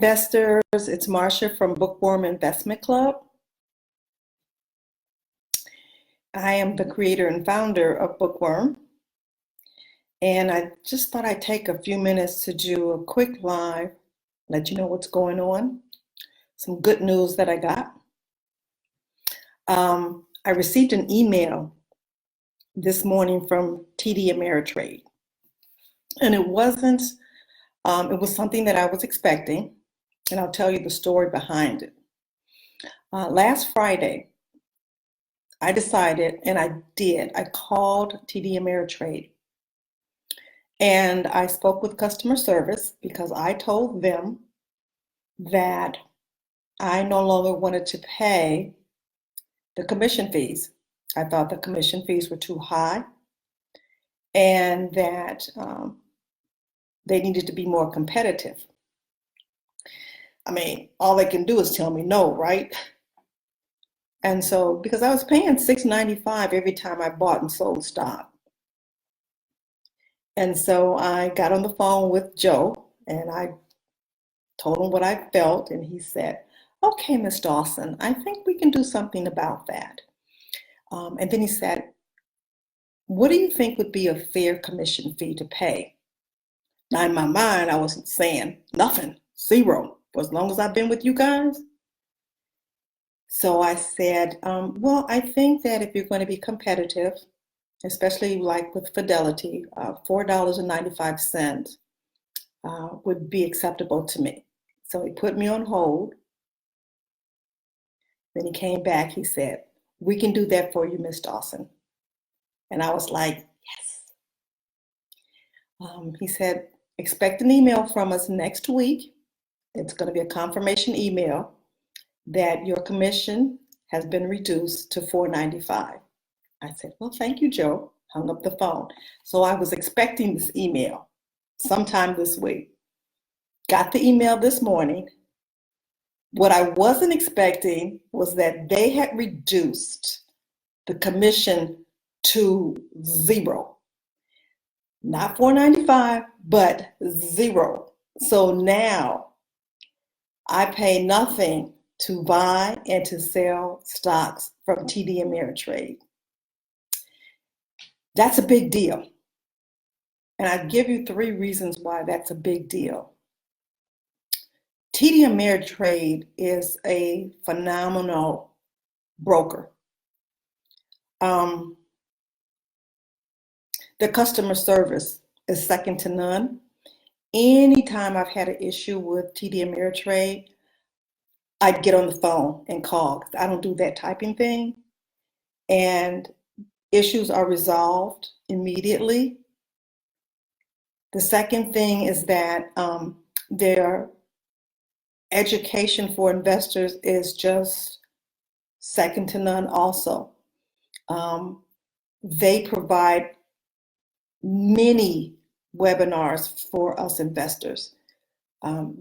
investors, it's Marcia from Bookworm Investment Club. I am the creator and founder of Bookworm, and I just thought I'd take a few minutes to do a quick live, let you know what's going on, some good news that I got. I received an email this morning from TD Ameritrade, and it was something that I was expecting, and I'll tell you the story behind it. Last Friday, I decided, and I called TD Ameritrade, and I spoke with customer service because I told them that I no longer wanted to pay the commission fees. I thought the commission fees were too high, and that they needed to be more competitive. I mean, all they can do is tell me no, right? And so, because I was paying $6.95 every time I bought and sold stock. And so I got on the phone with Joe and I told him what I felt, and he said, "Okay, Ms. Dawson, I think we can do something about that." And then he said, "What do you think would be a fair commission fee to pay?" Now, in my mind, I was saying nothing, zero, for as long as I've been with you guys. So I said, well, I think that if you're going to be competitive, especially like with Fidelity, $4.95 would be acceptable to me. So he put me on hold. Then he came back, he said, "We can do that for you, Ms. Dawson." And I was like, yes. He said, "Expect an email from us next week. It's going to be a confirmation email that your commission has been reduced to $4.95. I said, "Well, thank you, Joe." Hung up the phone. So I was expecting this email sometime this week. Got the email this morning. What I wasn't expecting was that they had reduced the commission to zero. Not $4.95, but zero. So now I pay nothing to buy and to sell stocks from TD Ameritrade. That's a big deal. And I give you 3 reasons why that's a big deal. TD Ameritrade is a phenomenal broker. The customer service is second to none. Anytime I've had an issue with TD Ameritrade, I'd get on the phone and call. I don't do that typing thing. And issues are resolved immediately. The second thing is that their education for investors is just second to none also. They provide many webinars for us investors.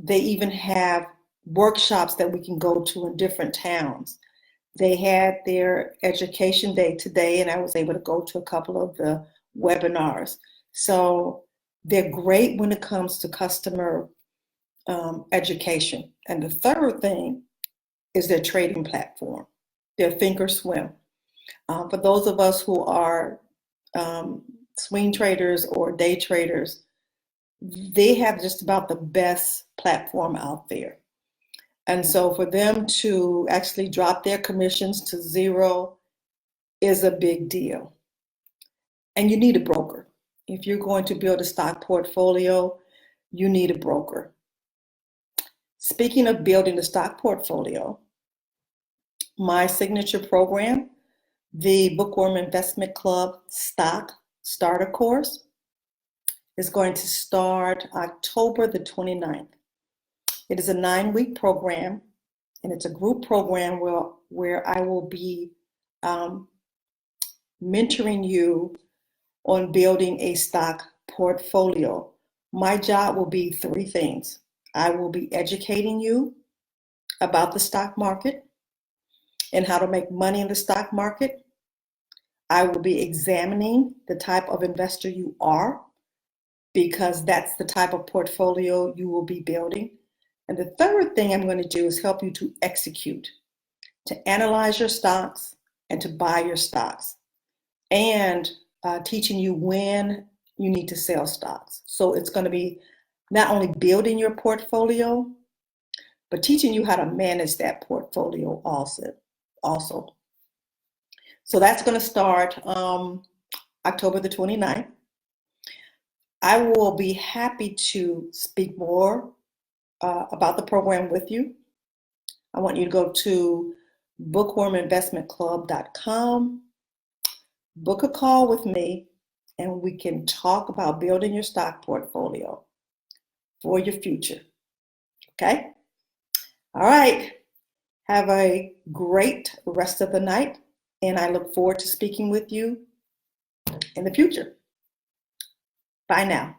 They even have workshops that we can go to in different towns. They had their education day today, and I was able to go to a couple of the webinars. So they're great when it comes to customer education. And the third thing is their trading platform, their Thinkorswim. For those of us who are swing traders or day traders, they have just about the best platform out there. And so for them to actually drop their commissions to zero is a big deal. And you need a broker. If you're going to build a stock portfolio, you need a broker. Speaking of building a stock portfolio, my signature program, the Bookworm Investment Club Stock Starter Course, is going to start October the 29th. It is a 9-week program, and it's a group program where I will be mentoring you on building a stock portfolio. My job will be 3 things. I will be educating you about the stock market and how to make money in the stock market. I will be examining the type of investor you are, because that's the type of portfolio you will be building. And the third thing I'm going to do is help you to execute, to analyze your stocks and to buy your stocks, and teaching you when you need to sell stocks. So it's going to be not only building your portfolio, but teaching you how to manage that portfolio also. So that's going to start October the 29th. I will be happy to speak more about the program with you. I want you to go to bookworminvestmentclub.com, book a call with me, and we can talk about building your stock portfolio for your future. Okay? All right. Have a great rest of the night, and I look forward to speaking with you in the future. Bye now.